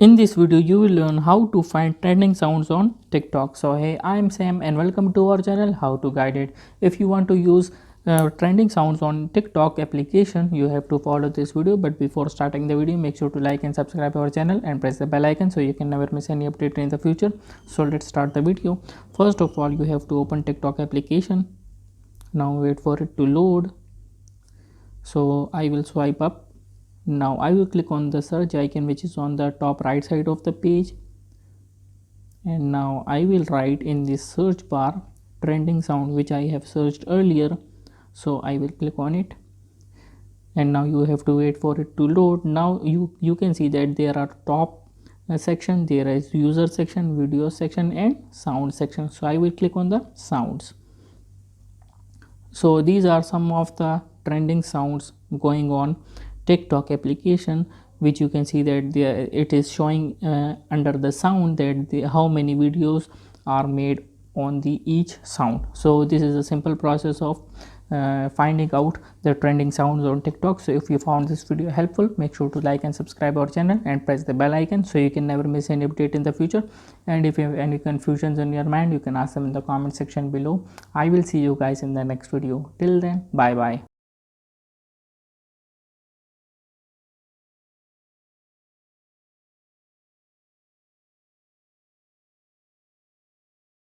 In this video, you will learn how to find trending sounds on TikTok. So hey, I am Sam and welcome to our channel How to Guide It. If you want to use trending sounds on TikTok application, you have to follow this video. But before starting the video, make sure to like and subscribe our channel and press the bell icon so you can never miss any update in the future. So let's start the video. First of all, you have to open TikTok application. Now wait for it to load. So I will swipe up. Now I will click on the search icon which is on the top right side of the page, and now I will write in this search bar trending sound which I have searched earlier. So I will click on it, and now you have to wait for it to load. Now you can see that there are top section, there is user section, video section and sound section. So I will click on the sounds. So these are some of the trending sounds going on TikTok application, which you can see that it is showing under the sound that how many videos are made on the each sound. So this is a simple process of finding out the trending sounds on TikTok. So if you found this video helpful, make sure to like and subscribe our channel and press the bell icon so you can never miss any update in the future. And if you have any confusions in your mind, you can ask them in the comment section below. I will see you guys in the next video. Till then, bye bye.